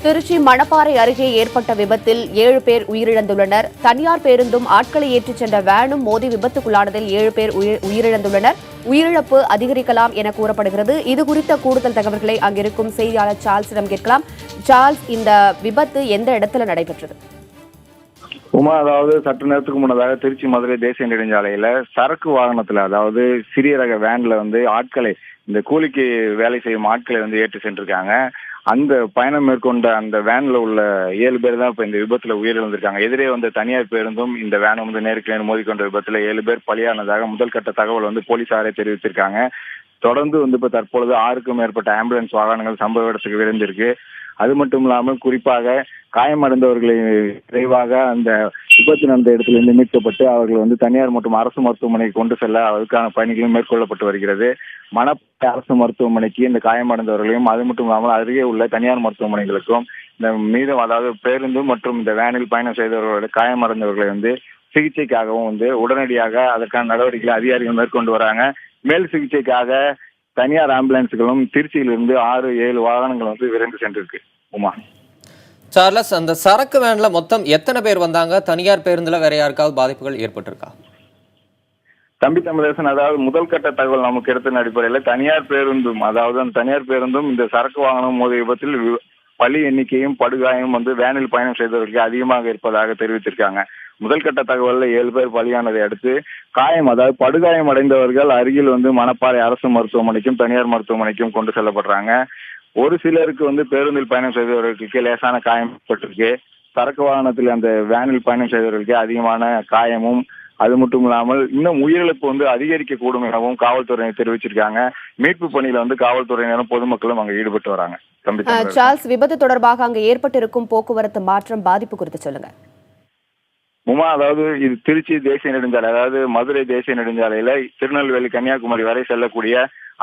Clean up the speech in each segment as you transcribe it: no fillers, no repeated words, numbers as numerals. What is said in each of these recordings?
திருச்சி மணப்பாறை அருகே ஏற்பட்ட விபத்தில் 7 பேர் உயிரிழந்துள்ளனர். தனியார் பேருந்தும் ஆட்களை ஏற்றிச் சென்ற வேனும் மோதி விபத்துக்குள்ளானதில் 7 பேர் உயிரிழந்துள்ளனர். உயிரிழப்பு அதிகரிக்கலாம் என கூறப்படுகிறது. இதுகுறித்த கூடுதல் தகவல்களை அங்கிருக்கும் செய்தியாளர் சார்ல்ஸிடம் கேட்கலாம். சார்ல்ஸ், இந்த விபத்து எந்த இடத்துல நடைபெற்றது? அதாவது சற்று நேரத்துக்கு முன்னதாக திருச்சி மதுரை தேசிய நெடுஞ்சாலையில சரக்கு வாகனத்துல, அதாவது சிறிய ரக வேன்ல ஆட்களை, இந்த கூலிக்கு வேலை செய்யும் ஆட்களை ஏற்றி சென்றிருக்காங்க. அந்த பயணம் மேற்கொண்ட அந்த வேன்ல உள்ள 7 பேர் தான் இப்ப இந்த விபத்துல உயிரிழந்திருக்காங்க. எதிரே தனியார் பேருந்தும் இந்த வேனும் நேருக்கு நேர் மோதிக்கொண்ட விபத்துல 7 பேர் பலியானதாக முதல் கட்ட தகவல் போலீசாரே தெரிவித்திருக்காங்க. தொடர்ந்து இப்ப தற்பொழுது 6க்கும் மேற்பட்ட ஆம்புலன்ஸ் வாகனங்கள் சம்பவ இடத்துக்கு விரைந்திருக்கு. அது மட்டும் இல்லாமல் குறிப்பாக காயமடைந்தவர்களை விரைவாக அந்த விபத்து நடந்த இடத்திலிருந்து மீட்கப்பட்டு அவர்கள் தனியார் மற்றும் அரசு மருத்துவமனைக்கு கொண்டு செல்ல அதற்கான பணிகளும் மேற்கொள்ளப்பட்டு வருகிறது. மணப்பாறை அரசு மருத்துவமனைக்கு இந்த காயமடைந்தவர்களையும், அது மட்டும் இல்லாமல் அருகே உள்ள தனியார் மருத்துவமனைகளுக்கும் இந்த மீதம், அதாவது பேருந்து மற்றும் இந்த வேனில் பயணம் செய்தவர்களுடைய காயமடைந்தவர்களை சிகிச்சைக்காகவும் உடனடியாக அதற்கான நடவடிக்கைகளை அதிகாரிகள் மேற்கொண்டு வராங்க. மேல் சிகிச்சைக்காக தனியார் ஆம்புலன்ஸ்களும் திருச்சியிலிருந்து 6-7 வாகனங்கள் விரைந்து சென்றிருக்கு. சார்லஸ், அந்த சரக்கு வேன்ல மொத்தம் எத்தனை பேர் வந்தாங்க? தனியார் பேருந்துல வேற யாருக்காவது பாதிப்புகள் ஏற்பட்டிருக்கா? தம்பி தமிழரசன், அதாவது முதல் கட்ட தகவல் நமக்கு எடுத்த அடிப்படையில் தனியார் பேருந்தும், அதாவது அந்த தனியார் பேருந்தும் இந்த சரக்கு வாகனம் மோதிய விபத்தில் பலி எண்ணிக்கையும் படுகாயம் வேனில் பயணம் செய்தவர்களுக்கு அதிகமாக இருப்பதாக தெரிவித்திருக்காங்க. முதல் கட்ட தகவலில் 7 பேர் பலியானதை அடுத்து காயம், அதாவது படுகாயம் அடைந்தவர்கள் அருகில் மணப்பாறை அரசு மருத்துவமனைக்கும் தனியார் மருத்துவமனைக்கும் கொண்டு செல்லப்படுறாங்க. ஒரு சிலருக்கு பேருந்தில் பயணம் செய்தவர்களுக்கு லேசான காயம் ஏற்பட்டிருக்கு. சரக்கு வாகனத்தில் அந்த வேனில் பயணம் செய்தவர்களுக்கு அதிகமான காயமும், அது மட்டும் இல்லாமல் இன்னும் உயிரிழப்பு அதிகரிக்க கூடும் எனவும் காவல்துறையினர் தெரிவிச்சிருக்காங்க. மீட்பு பணியில காவல்துறையினரும் பொதுமக்களும் அங்க ஈடுபட்டு வராங்க. சார்ல்ஸ், விபத்து தொடர்பாக அங்கு ஏற்பட்டிருக்கும் போக்குவரத்து மாற்றம் பாதிப்பு குறித்து சொல்லுங்க. அதாவது இது திருச்சி தேசிய நெடுஞ்சாலை, அதாவது மதுரை தேசிய நெடுஞ்சாலையில திருநெல்வேலி கன்னியாகுமரி வரை செல்லக்கூடிய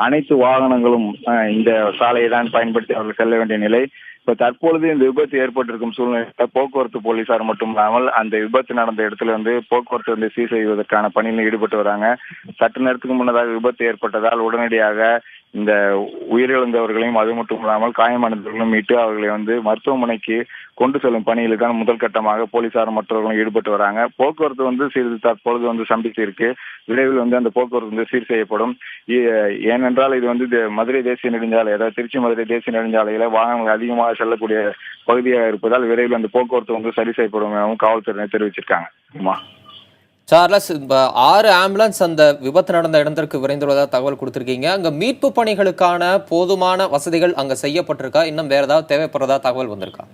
அனைத்து வாகனங்களும் இந்த சாலையை தான் பயன்படுத்தி அவர்கள் செல்ல வேண்டிய நிலை. இப்ப தற்பொழுது இந்த விபத்து ஏற்பட்டிருக்கும் சூழ்நிலையில போக்குவரத்து போலீசார் மட்டும் இல்லாமல் அந்த விபத்து நடந்த இடத்துல போக்குவரத்து சீர் செய்வதற்கான பணியில் ஈடுபட்டு வராங்க. சற்று நேரத்துக்கு முன்னதாக விபத்து ஏற்பட்டதால் உடனடியாக இந்த உயிரிழந்தவர்களையும், அது மட்டும் இல்லாமல் காயமடைந்தவர்களும் மீட்டு அவர்களை மருத்துவமனைக்கு கொண்டு செல்லும் பணியில் தான் முதல் கட்டமாக போலீசார் மற்றவர்களும் ஈடுபட்டு வராங்க. போக்குவரத்து சிறிது தற்பொழுது சம்பித்து இருக்கு. விரைவில் அந்த போக்குவரத்து சீர் செய்யப்படும். ஏனென்றால் இது மதுரை தேசிய நெடுஞ்சாலை, அதாவது திருச்சி மதுரை தேசிய நெடுஞ்சாலையில வாகனங்கள் அதிகமாக செல்லக்கூடிய பகுதியாக இருப்பதால் விரைவில் அந்த போக்குவரத்து சரி செய்யப்படும் எனவும் காவல்துறையினர் தெரிவிச்சிருக்காங்க. சார்லஸ், 6 ஆம்புலன்ஸ் அந்த விபத்து நடந்த இடத்திற்கு விரைந்துள்ளதாக தகவல் கொடுத்திருக்கீங்க. அங்க மீட்பு பணிகளுக்கான போதுமான வசதிகள் அங்க செய்யப்பட்டிருக்கா? இன்னும் வேற ஏதாவது தேவைப்படுறதா தகவல் வந்திருக்கா?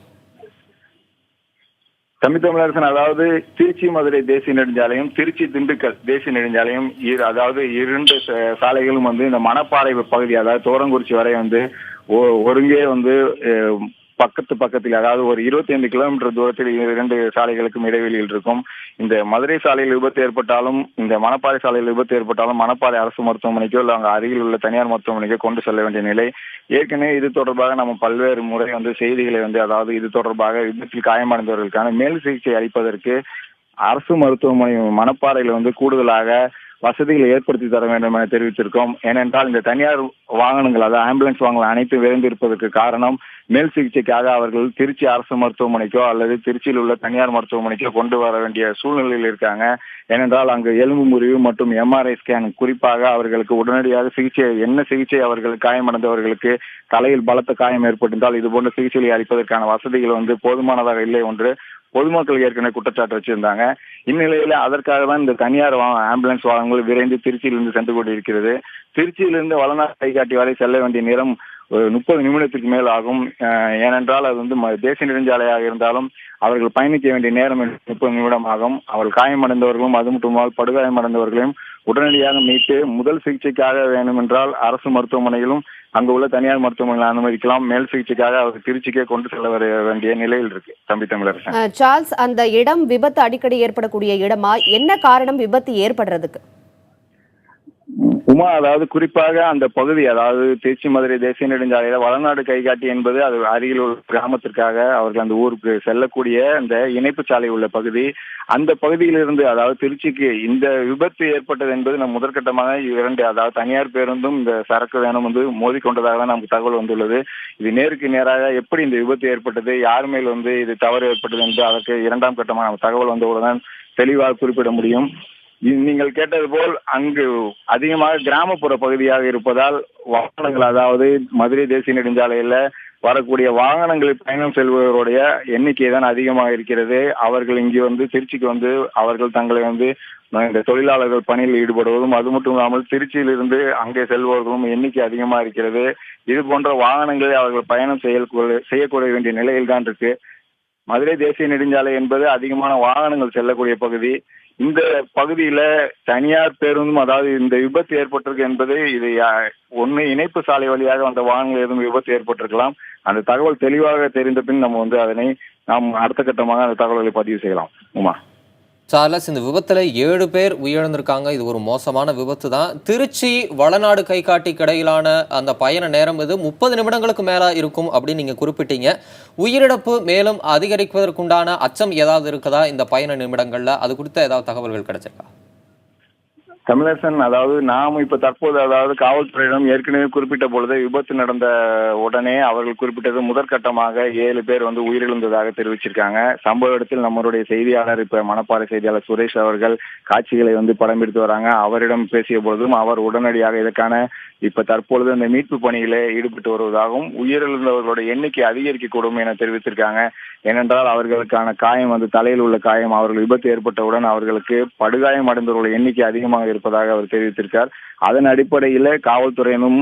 தமிழரசன், அதாவது திருச்சி மதுரை தேசிய நெடுஞ்சாலையும் திருச்சி திண்டுக்கல் தேசிய நெடுஞ்சாலையும், அதாவது 2 சாலைகளும் இந்த மணப்பாறை பகுதி, அதாவது தோரங்குறிச்சி வரை ஒருங்கே பக்கத்தில், அதாவது ஒரு 25 கிலோமீட்டர் தூரத்தில் 2 சாலைகளுக்கும் இடைவெளியில் இருக்கும். இந்த மதுரை சாலையில் விபத்து ஏற்பட்டாலும், இந்த மணப்பாறை சாலையில் விபத்து ஏற்பட்டாலும் மணப்பாறை அரசு மருத்துவமனைக்கோ இல்லை அங்கே அருகில் உள்ள தனியார் மருத்துவமனைக்கோ கொண்டு செல்ல வேண்டிய நிலை. ஏற்கனவே இது தொடர்பாக நம்ம பல்வேறு முறை செய்திகளை அதாவது இது தொடர்பாக விபத்தில் காயமடைந்தவர்களுக்கான மேல் சிகிச்சை அளிப்பதற்கு அரசு மருத்துவமனை மணப்பாறையில் கூடுதலாக வசதிகளை ஏற்படுத்தி தர வேண்டும் என தெரிவித்திருக்கோம். ஏனென்றால் இந்த தனியார் வாகனங்கள், அதாவது ஆம்புலன்ஸ் வாகனங்கள் அனைத்தும் விரைந்திருப்பதற்கு காரணம் மேல் சிகிச்சைக்காக அவர்கள் திருச்சி அரசு மருத்துவமனைக்கோ அல்லது திருச்சியில் உள்ள தனியார் மருத்துவமனைக்கோ கொண்டு வர வேண்டிய சூழ்நிலையில் இருக்காங்க. ஏனென்றால் அங்கு எலும்பு முறிவு மற்றும் MRI ஸ்கேன், குறிப்பாக அவர்களுக்கு உடனடியாக என்ன சிகிச்சை அவர்கள் காயமடைந்தவர்களுக்கு தலையில் பலத்த காயம் ஏற்பட்டிருந்தால் இது போன்ற சிகிச்சைகளை அளிப்பதற்கான வசதிகள் போதுமானதாக இல்லை ஒன்று பொதுமக்கள் ஏற்கனவே குற்றச்சாட்டு வச்சிருந்தாங்க. இந்நிலையில அதற்காக தான் இந்த தனியார் ஆம்புலன்ஸ் வாகனங்கள் விரைந்து திருச்சியிலிருந்து சென்று கொண்டிருக்கிறது. திருச்சியிலிருந்து வளநாடு கைகாட்டி வரை செல்ல வேண்டிய நேரம் 30 நிமிடத்திற்கு மேல் ஆகும். ஏனென்றால் அது தேசிய நெடுஞ்சாலையாக இருந்தாலும் அவர்கள் பயணிக்க வேண்டிய நேரம் 30 நிமிடம் ஆகும். அவர்கள் காயமடைந்தவர்களும், அது மட்டும் படுகாயமடைந்தவர்களையும் உடனடியாக மீட்டு முதல் சிகிச்சைக்காக வேணும் என்றால் அரசு மருத்துவமனைகளும் அங்கு உள்ள தனியார் மருத்துவமனைகளை அனுமதிக்கலாம். மேல் சிகிச்சைக்காக அவர் திருச்சிக்கே கொண்டு செல்ல வர வேண்டிய நிலையில் இருக்கு. தம்பி தமிழரசன், சார்ல்ஸ், அந்த இடம் விபத்து அடிக்கடி ஏற்படக்கூடிய இடமா? என்ன காரணம் விபத்து ஏற்படுறதுக்கு? உமா, அதாவது குறிப்பாக அந்த பகுதி, அதாவது திருச்சி மதுரை தேசிய நெடுஞ்சாலையில வளநாடு கைகாட்டி என்பது அது அருகில் உள்ள கிராமத்திற்காக அவர்கள் அந்த ஊருக்கு செல்லக்கூடிய அந்த இணைப்பு சாலை உள்ள பகுதி. அந்த பகுதியிலிருந்து, அதாவது திருச்சிக்கு இந்த விபத்து ஏற்பட்டது என்பது நம் முதற்கட்டமாக இரண்டு, அதாவது தனியார் பேருந்தும் இந்த சரக்கு வேனும் வந்து மோதிக்கொண்டதாக தான் நமக்கு தகவல் வந்துள்ளது. இது நேருக்கு நேராக எப்படி இந்த விபத்து ஏற்பட்டது, யார் மேல் வந்து இது தவறு ஏற்பட்டது என்று அதற்கு இரண்டாம் கட்டமாக தகவல் வந்தவுடன் தெளிவாக குறிப்பிட முடியும். நீங்கள் கேட்டது போல் அங்கு அதிகமாக கிராமப்புற பகுதியாக இருப்பதால் வாகனங்கள், அதாவது மதுரை தேசிய நெடுஞ்சாலையில வரக்கூடிய வாகனங்களில் பயணம் செல்பவர்களுடைய எண்ணிக்கை தான் அதிகமாக இருக்கிறது. அவர்கள் இங்கு வந்து திருச்சிக்கு வந்து அவர்கள் தங்களை வந்து இந்த தொழிலாளர்கள் பணியில் ஈடுபடுவதும், அது மட்டும் இல்லாமல் திருச்சியிலிருந்து அங்கே செல்பவர்களும் எண்ணிக்கை அதிகமாக இருக்கிறது. இது போன்ற வாகனங்களை அவர்கள் பயணம் செய்யக்கூட வேண்டிய நிலையில் தான் இருக்கு. மதுரை தேசிய நெடுஞ்சாலை என்பது அதிகமான வாகனங்கள் செல்லக்கூடிய பகுதி. இந்த பகுதியில தனியார் பேருந்தும், அதாவது இந்த விபத்து ஏற்பட்டிருக்கு என்பது இது ஒன்னு இணைப்பு சாலை வழியாக வந்த வாகனங்கள் எதுவும் விபத்து ஏற்பட்டிருக்கலாம். அந்த தகவல் தெளிவாக தெரிந்த பின் நம்ம வந்து அதனை நாம் அடுத்த கட்டமாக அந்த தகவல்களை பதிவு செய்யலாம். உமா சார்லஸ், இந்த விபத்துல 7 பேர் உயிரிழந்திருக்காங்க. இது ஒரு மோசமான விபத்து தான். திருச்சி வளநாடு கைகாட்டிக்கு இடையிலான அந்த பயண நேரம் இது 30 நிமிடங்களுக்கு மேல இருக்கும் அப்படின்னு நீங்க குறிப்பிட்டீங்க. உயிரிழப்பு மேலும் அதிகரிப்பதற்குண்டான அச்சம் ஏதாவது இருக்குதா இந்த பயண நிமிடங்கள்ல? அது குறித்த ஏதாவது தகவல்கள் கிடைச்சிருக்கா? தமிழரசன், அதாவது நாம் இப்ப தற்போது, அதாவது காவல்துறையிடம் ஏற்கனவே குறிப்பிட்ட பொழுது விபத்து நடந்த உடனே அவர்கள் குறிப்பிட்டது முதற்கட்டமாக 7 பேர் வந்து உயிரிழந்ததாக தெரிவிச்சிருக்காங்க. சம்பவ இடத்தில் நம்மளுடைய செய்தியாளர், இப்ப மணப்பாறை செய்தியாளர் சுரேஷ் அவர்கள் காட்சிகளை வந்து படம் எடுத்து வராங்க. அவரிடம் பேசிய பொழுதும் அவர் உடனடியாக இதற்கான இப்ப தற்பொழுது அந்த மீட்பு பணியில ஈடுபட்டு வருவதாகவும், உயிரிழந்தவர்களுடைய எண்ணிக்கை அதிகரிக்கக்கூடும் என தெரிவித்திருக்காங்க. ஏனென்றால் அவர்களுக்கான காயம், வந்து தலையில் உள்ள காயம், அவர்கள் விபத்து ஏற்பட்டவுடன் அவர்களுக்கு படுகாயம் அடைந்தவர்களுடைய எண்ணிக்கை அதிகமாக இருப்பதாக அவர் தெரிவித்திருக்கார். அதன் அடிப்படையில காவல்துறையிடம்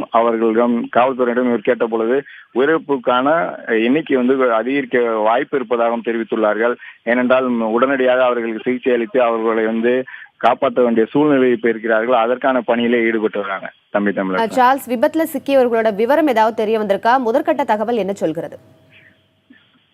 இவர் கேட்ட பொழுது உயிரிழப்புக்கான எண்ணிக்கை வந்து அதிகரிக்க வாய்ப்பு இருப்பதாகவும் தெரிவித்துள்ளார்கள். ஏனென்றால் உடனடியாக அவர்களுக்கு சிகிச்சை அளித்து அவர்களை வந்து காப்பாற்ற வேண்டிய சூழ்நிலையை இருக்கிறார்கள். அதற்கான பணியிலே ஈடுபட்டு வராங்க. தமிழர் சார்ல்ஸ், விபத்துல சிக்கியவர்களோட விவரம் ஏதாவது தெரிய வந்திருக்கா? முதற்கட்ட தகவல் என்ன சொல்கிறது?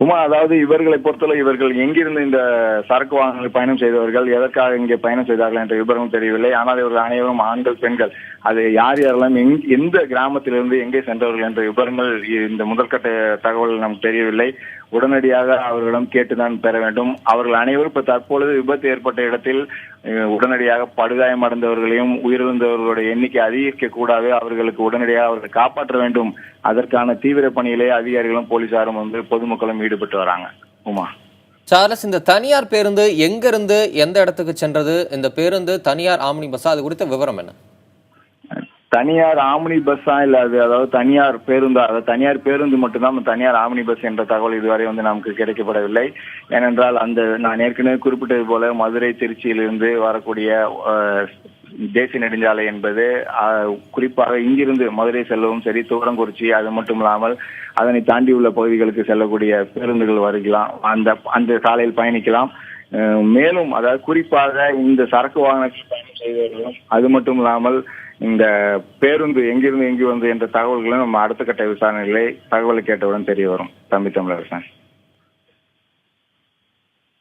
உமா, அதாவது இவர்களை பொறுத்தவரை இவர்கள் எங்கிருந்து இந்த சரக்கு வாகனங்கள் பயணம் செய்தவர்கள், எதற்காக இங்கே பயணம் செய்தார்கள் என்ற விவரம் தெரியவில்லை. ஆனால் இவர்கள் அனைவரும் ஆண்கள், பெண்கள், அது யார் யாரெல்லாம் எந்த கிராமத்திலிருந்து எங்கே சென்றவர்கள் என்ற விவரங்கள் இந்த முதற்கட்ட தகவல் நமக்கு தெரியவில்லை. உடனடியாக அவர்களிடம் கேட்டுதான் பெற வேண்டும். அவர்கள் அனைவரும் இப்ப தற்பொழுது விபத்து ஏற்பட்ட இடத்தில் உடனடியாக படுகாயம் அடைந்தவர்களையும் உயிரிழந்தவர்களுடைய எண்ணிக்கை அதிகரிக்க கூடாது, அவர்களுக்கு உடனடியாக அவர்களை காப்பாற்ற வேண்டும். அதற்கான தீவிர பணியிலே அதிகாரிகளும் போலீசாரும் வந்து பொதுமக்களும் ஈடுபட்டு வராங்க. உமா சார்லஸ், இந்த தனியார் பேருந்து எங்க இருந்து எந்த இடத்துக்கு சென்றது? இந்த பேருந்து தனியார் ஆம்னி பஸ்ஸா? அது குறித்த விவரம் என்ன? தனியார் ஆம்னி பஸ்ஸா இல்ல அது, அதாவது தனியார் பேருந்தா? அதாவது தனியார் பேருந்து மட்டும்தான், தனியார் ஆம்னி பஸ் என்ற தகவல் இதுவரை வந்து நமக்கு கிடைக்கப்படவில்லை. ஏனென்றால் அந்த நான் ஏற்கனவே குறிப்பிட்டது போல மதுரை திருச்சியிலிருந்து வரக்கூடிய தேசிய நெடுஞ்சாலை என்பது குறிப்பாக இங்கிருந்து மதுரை செல்லவும் சரி, தூரங்குறிச்சி, அது மட்டும் இல்லாமல் அதனை தாண்டி உள்ள பகுதிகளுக்கு செல்லக்கூடிய பேருந்துகள் வருகலாம், அந்த சாலையில் பயணிக்கலாம். மேலும் அதாவது குறிப்பாக இந்த சரக்கு வாகனத்தில் பயணம் செய்தவர்களும், அது மட்டும் இல்லாமல் இந்த பேருந்து எங்கிருந்து எங்கு வந்து என்ற தகவல்களும் நம்ம அடுத்த கட்ட விசாரணைகளை தகவலை கேட்டவுடன் தெரிய வரும். தமிழரசன்.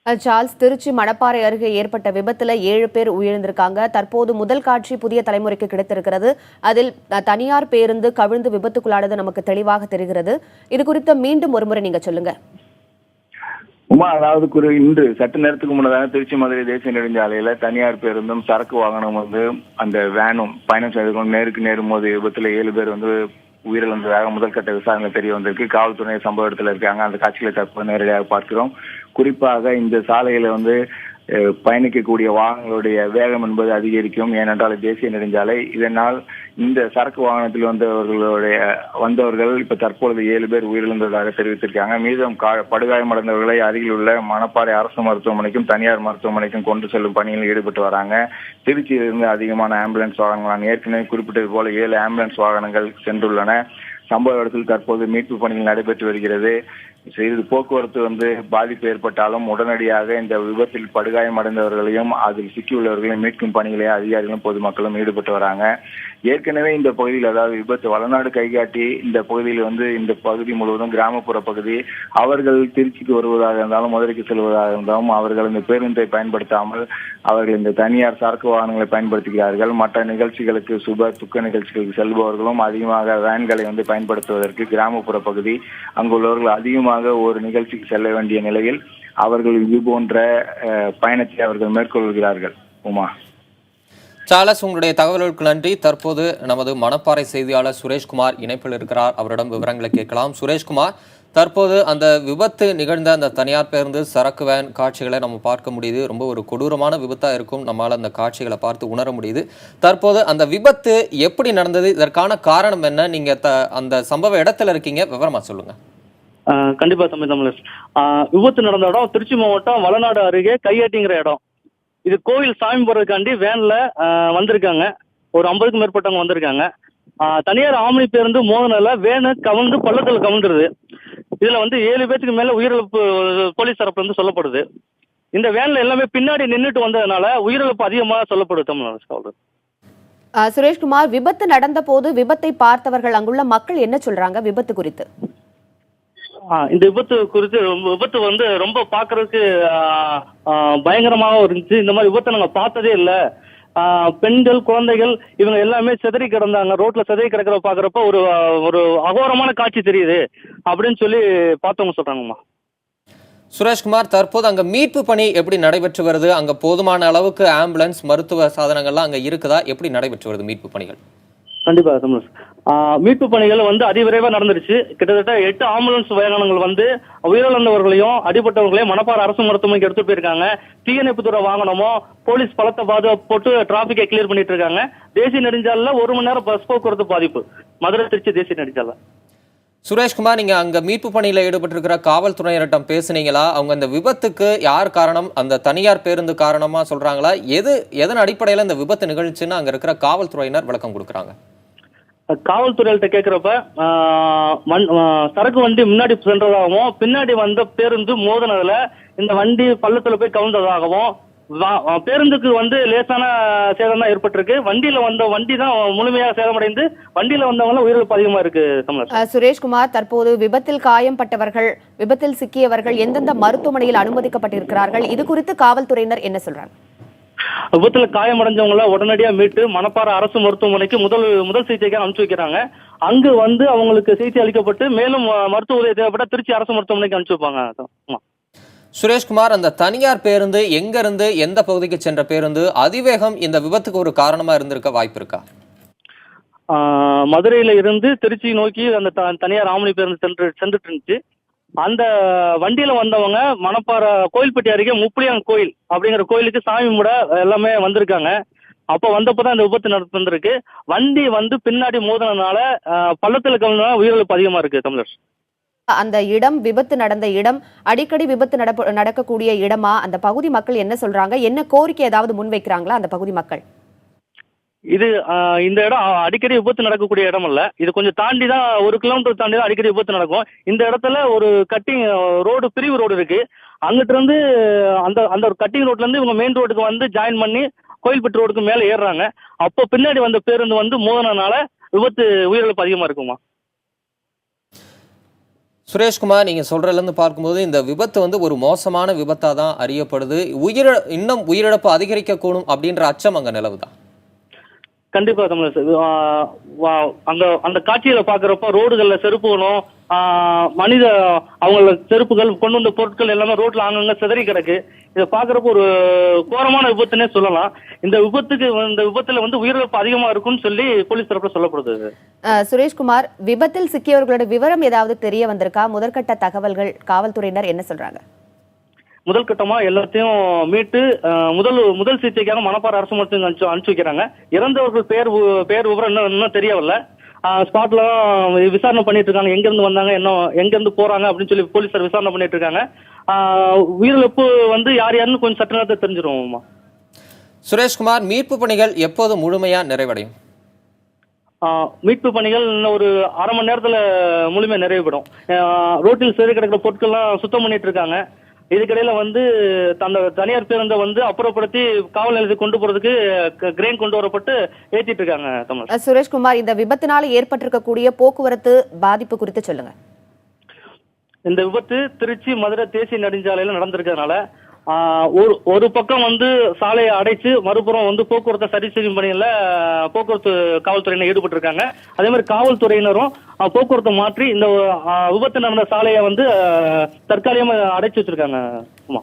சார்ல்ஸ், திருச்சி மணப்பாறை அருகே ஏற்பட்ட விபத்துல 7 பேர் உயிரிழந்திருக்காங்க. தற்போது முதல் காட்சி புதிய தலைமுறைக்கு கிடைத்திருக்கிறது. அதில் தனியார் பேருந்து கவிழ்ந்து விபத்துக்குள்ளானது நமக்கு தெளிவாக தெரிகிறது. இது குறித்த மீண்டும் ஒருமுறை நீங்க சொல்லுங்க. உமா, அதாவது இன்று சற்று நேரத்துக்கு முன்னதாக திருச்சி மதுரை தேசிய நெடுஞ்சாலையில தனியார் பேருந்தும் சரக்கு வாகனம் வந்து அந்த வேனும் பயணம் செய்து கொண்டு நேருக்கு நேர் மோதி விபத்துல 7 பேர் வந்து உயிரிழந்ததாக முதல்கட்ட விசாரணை தெரிய வந்திருக்கு. காவல்துறை சம்பவ இடத்துல இருக்காங்க. அந்த காட்சிகளை தற்போது நேரடியாக பார்க்கிறோம். குறிப்பாக இந்த சாலையில வந்து பயணிக்கக்கூடிய வாகனங்களுடைய வேகம் என்பது அதிகரிக்கும். ஏனென்றால் தேசிய நெடுஞ்சாலை. இதனால் இந்த சரக்கு வாகனத்தில் வந்தவர்கள் இப்ப தற்பொழுது 7 பேர் உயிரிழந்ததாக தெரிவித்திருக்காங்க. மீதம் படுகாயமடைந்தவர்களை அருகில் உள்ள மணப்பாறை அரசு மருத்துவமனைக்கும் தனியார் மருத்துவமனைக்கும் கொண்டு செல்லும் பணியில் ஈடுபட்டு வராங்க. திருச்சியிலிருந்து அதிகமான ஆம்புலன்ஸ் வாகனங்கள், நான் ஏற்கனவே குறிப்பிட்டது போல 7 ஆம்புலன்ஸ் வாகனங்கள் சென்றுள்ளன. சம்பவ இடத்தில் தற்போது மீட்பு பணிகள் நடைபெற்று வருகிறது. சிறிது போக்குவரத்து வந்து பாதிப்பு ஏற்பட்டாலும் உடனடியாக இந்த விபத்தில் படுகாயம் அடைந்தவர்களையும் அதில் சிக்கியுள்ளவர்களையும் மீட்கும் பணிகளை அதிகாரிகளும் பொதுமக்களும் ஈடுபட்டு வராங்க. ஏற்கனவே இந்த பகுதியில், அதாவது விபத்து வளநாடு கைகாட்டி இந்த பகுதியில் இந்த பகுதி முழுவதும் கிராமப்புற பகுதி. அவர்கள் திருச்சிக்கு வருவதாக இருந்தாலும் மதுரைக்கு செல்வதாக இருந்தாலும் அவர்கள் இந்த பேருந்தை பயன்படுத்தாமல் அவர்கள் இந்த தனியார் சரக்கு வாகனங்களை பயன்படுத்துகிறார்கள். மற்ற நிகழ்ச்சிகளுக்கு, சுப துக்க நிகழ்ச்சிகளுக்கு செல்பவர்களும் அதிகமாக வேன்களை பயன்படுத்துவதற்கு கிராமப்புற பகுதி அங்குள்ளவர்கள் அதிகமாக ஒரு நிகழ்ச்சிக்கு செல்ல வேண்டிய நிலையில் அவர்கள் இது போன்ற பயணத்தை அவர்கள் மேற்கொள்கிறார்கள். உமா, சார்லஸ், உங்களுடைய தகவல்களுக்கு நன்றி. தற்போது நமது மணப்பாறை செய்தியாளர் சுரேஷ்குமார் இணைப்பில் இருக்கிறார். அவரிடம் விவரங்களை கேட்கலாம். சுரேஷ்குமார், தற்போது அந்த விபத்து நிகழ்ந்த அந்த தனியார் பேருந்து சரக்கு வேன் காட்சிகளை நம்ம பார்க்க முடியுது. ரொம்ப ஒரு கொடூரமான விபத்தா இருக்கும். நம்மளால அந்த காட்சிகளை பார்த்து உணர முடியுது. தற்போது அந்த விபத்து எப்படி நடந்தது, இதற்கான காரணம் என்ன? நீங்க அந்த சம்பவ இடத்துல இருக்கீங்க, விவரமா சொல்லுங்க. கண்டிப்பா தமிழ். விபத்து நடந்த இடம் திருச்சி மாவட்டம் வளநாடு அருகே கையாட்டிங்கிற இடம். இது கோவில் சாமி போறதுக்காண்டி வேன்ல வந்திருக்காங்க. ஒரு 50க்கும் மேற்பட்டவங்க வந்திருக்காங்க. தனியார் ஆம்னி பேருந்து மோதனால வேனு கவுந்து பள்ளத்துல கவுந்துருது. இதுல 7 பேத்துக்கு மேல உயிரிழப்பு போலீஸ் தரப்புல சொல்லப்படுது. இந்த வேன்ல எல்லாமே பின்னாடி நின்றுட்டு வந்ததுனால உயிரிழப்பு அதிகமாக சொல்லப்படுது. தமிழ் சுரேஷ்குமார், விபத்து நடந்த போது விபத்தை பார்த்தவர்கள், அங்குள்ள மக்கள் என்ன சொல்றாங்க விபத்து குறித்து? இந்த விபத்து குறித்து விபத்து ரொம்ப பாக்குறதுக்கு பயங்கரமாக இருந்துச்சு. இந்த மாதிரி விபத்தை நாங்க பார்த்ததே இல்லை. பெண்கள், குழந்தைகள் இவங்க எல்லாமே சிதறி கிடந்தாங்க. ரோட்ல சிதறி கிடக்கிற பாக்குறப்ப ஒரு அகோரமான காட்சி தெரியுது அப்படின்னு சொல்லி பார்த்தவங்க சொல்றாங்கம்மா. சுரேஷ்குமார், தற்போது அங்க மீட்பு பணி எப்படி நடைபெற்று வருது? அங்க போதுமான அளவுக்கு ஆம்புலன்ஸ், மருத்துவ சாதனங்கள்லாம் அங்க இருக்குதா? எப்படி நடைபெற்று வருது மீட்பு பணிகள்? கண்டிப்பா தமிழ். மீட்பு பணிகள் அதிவிரைவா நடந்துருச்சு. கிட்டத்தட்ட 8 ஆம்புலன்ஸ் வாகனங்கள் உயிரிழந்தவர்களையும் அடிபட்டவர்களையும் மணப்பாறை அரசு மருத்துவமனைக்கு எடுத்து போயிருக்காங்க. தீயணைப்புத்துறை வாகனமும் போலீஸ் பலத்த பாதுகாப்பு போட்டு டிராபிக்கை கிளியர் பண்ணிட்டு இருக்காங்க. தேசிய நெடுஞ்சாலைல 1 மணி நேரம் பஸ் போக்குவரத்து பாதிப்பு. மதுரை திருச்சி தேசிய நெடுஞ்சாலை. சுரேஷ்குமார், நீங்க அங்க மீட்பு பணியில ஈடுபட்டிருக்கிற காவல்துறையினரிடம் பேசுனீங்களா? அவங்க அந்த விபத்துக்கு யார் காரணம், அந்த தனியார் பேருந்து காரணமா சொல்றாங்களா? எதன் அடிப்படையில இந்த விபத்து நிகழ்ச்சின்னு அங்க இருக்கிற காவல்துறையினர் விளக்கம் கொடுக்குறாங்க? காவல்துறையிட்ட கேட்கிறப்ப சரக்கு வண்டி முன்னாடி சென்றதாகவும் பின்னாடி வந்த பேருந்து மோதினதுல இந்த வண்டி பள்ளத்துல போய் கவுந்ததாகவும், பேருந்துக்கு லேசான சேதம் தான் ஏற்பட்டிருக்கு. வண்டி தான் முழுமையாக சேதமடைந்து வண்டியில வந்தவங்க உயிரிழப்பு அதிகமா இருக்கு. தமிழ் சுரேஷ்குமார், தற்போது விபத்தில் காயம்பட்டவர்கள், விபத்தில் சிக்கியவர்கள் எந்தெந்த மருத்துவமனையில் அனுமதிக்கப்பட்டிருக்கிறார்கள்? இது குறித்து காவல்துறையினர் என்ன சொல்றாங்க? விபத்துல காயமடைஞ்சவங்கள உடனடியா மீட்டு மணப்பாறை அரசு மருத்துவமனைக்கு முதல் சிகிச்சைக்காக அனுப்பிச்சு வைக்கிறாங்க. அங்கு அவங்களுக்கு சிகிச்சை அளிக்கப்பட்டு மேலும் மருத்துவ உதவி தேவைப்பட்ட திருச்சி அரசு மருத்துவமனைக்கு அனுப்பிச்சு வைப்பாங்க. சுரேஷ்குமார், அந்த தனியார் பேருந்து எங்க இருந்து எந்த பகுதிக்கு சென்ற பேருந்து? அதிவேகம் இந்த விபத்துக்கு ஒரு காரணமா இருந்திருக்க வாய்ப்பு இருக்கா? மதுரையில இருந்து திருச்சி நோக்கி அந்த தனியார் ஆம்னி பேருந்து சென்றுட்டு இருந்துச்சு. அந்த வண்டியில வந்தவங்க மணப்பாறை கோயில்பட்டி அருகே முப்புளியான் கோயில் அப்படிங்கிற கோயிலுக்கு சாமி முட எல்லாமே வந்திருக்காங்க. அப்போ வந்தப்பதான் இந்த விபத்து நடந்திருக்கு. வண்டி பின்னாடி மோதினால பள்ளத்துல கவுந்தனால உயிரிழப்பு அதிகமா இருக்கு. தமிழர், அந்த இடம், விபத்து நடந்த இடம் அடிக்கடி விபத்து நடக்கக்கூடிய இடமா? அந்த பகுதி மக்கள் என்ன சொல்றாங்க? என்ன கோரிக்கை ஏதாவது முன்வைக்கிறாங்களா அந்த பகுதி மக்கள்? இந்த இடம் அடிக்கடி விபத்து நடக்கக்கூடிய இடம் இல்ல. இது கொஞ்சம் தாண்டி தான், 1 கிலோமீட்டர் தாண்டி தான் அடிக்கடி விபத்து நடக்கும். இந்த இடத்துல ஒரு கட்டிங் ரோடு, பிரிவு ரோடு இருக்கு. அங்கிட்டு இருந்து அந்த ஒரு கட்டிங் ரோட்ல இருந்து இவங்க மெயின் ரோடுக்கு ஜாயின் பண்ணி கோயில்பட்டு ரோடுக்கு மேல ஏறுறாங்க. அப்போ பின்னாடி வந்த பேருந்து மோதினால விபத்து உயிரிழப்பு அதிகமா இருக்குமா? சுரேஷ்குமார், நீங்க சொல்றதுல இருந்து பார்க்கும்போது இந்த விபத்து ஒரு மோசமான விபத்தா தான் அறியப்படுது. இன்னும் உயிரிழப்பு அதிகரிக்க கூடும் அப்படின்ற அச்சம் அங்க நிலவுதான். கண்டிப்பா தமிழ். அந்த காட்சியில பாக்குறப்ப ரோடுகள்ல செருப்புகளும் அவங்கள செருப்புகள் கொண்டு வந்த பொருட்கள் எல்லாமே ரோட்ல அங்கங்க சிதறி கிடக்கு. இதை பாக்குறப்ப ஒரு கோரமான விபத்துன்னே சொல்லலாம். இந்த விபத்துல உயிரிழப்பு அதிகமா இருக்கும்னு சொல்லி போலீஸ் தரப்புல சொல்லப்படுது. சுரேஷ்குமார், விபத்தில் சிக்கியவர்களோட விவரம் ஏதாவது தெரிய வந்திருக்கா? முதற்கட்ட தகவல்கள் காவல்துறையினர் என்ன சொல்றாங்க? முதல் கட்டமா எல்லாத்தையும் மீட்டு முதல் சிகிச்சைக்காக மணப்பாறை அரசு மருத்துவமனைக்கு அனுப்பிச்சு வைக்கிறாங்க. இறந்தவர்கள் பேர் விவரம் இன்னும் தெரியவில்லை. ஸ்பாட்ல விசாரணை பண்ணிட்டு இருக்காங்க. எங்க இருந்து வந்தாங்க, எங்க இருந்து போறாங்க அப்படின்னு சொல்லி போலீசார் விசாரணை பண்ணிட்டு இருக்காங்க. உயிரிழப்பு யாருன்னு கொஞ்சம் சட்ட நேரத்தை தெரிஞ்சிருவோம். சுரேஷ்குமார், மீட்பு பணிகள் எப்போது முழுமையா நிறைவடையும்? மீட்பு பணிகள் இன்னும் ஒரு 1/2 மணி நேரத்துல முழுமையா நிறைவுபடும். ரோட்டில் சிதறி கிடக்கிற பொருட்கள்லாம் சுத்தம் பண்ணிட்டு இருக்காங்க. இதுக்கிடையில வந்து அந்த தனியார் பேருந்தை வந்து அப்புறப்படுத்தி காவல் நிலையத்துக்கு கொண்டு போறதுக்கு கிரெயின் கொண்டு வரப்பட்டு ஏத்திட்டு இருக்காங்க தமிழ். சுரேஷ்குமார், இந்த விபத்தினால ஏற்பட்டிருக்கக்கூடிய போக்குவரத்து பாதிப்பு குறித்து சொல்லுங்க. இந்த விபத்து திருச்சி மதுரை தேசிய நெடுஞ்சாலையில நடந்திருக்கிறதுனால ஒரு பக்கம் வந்து சாலையை அடைச்சு மறுபுறம் வந்து போக்குவரத்தை சரி செய்யும் பணியில போக்குவரத்து காவல்துறையினர் ஈடுபட்டு இருக்காங்க. அதே மாதிரி காவல்துறையினரும் போக்குவரத்தை மாற்றி இந்த விபத்து நடந்த சாலையை வந்து தற்காலிகமா அடைச்சு வச்சிருக்காங்க. ஆமா.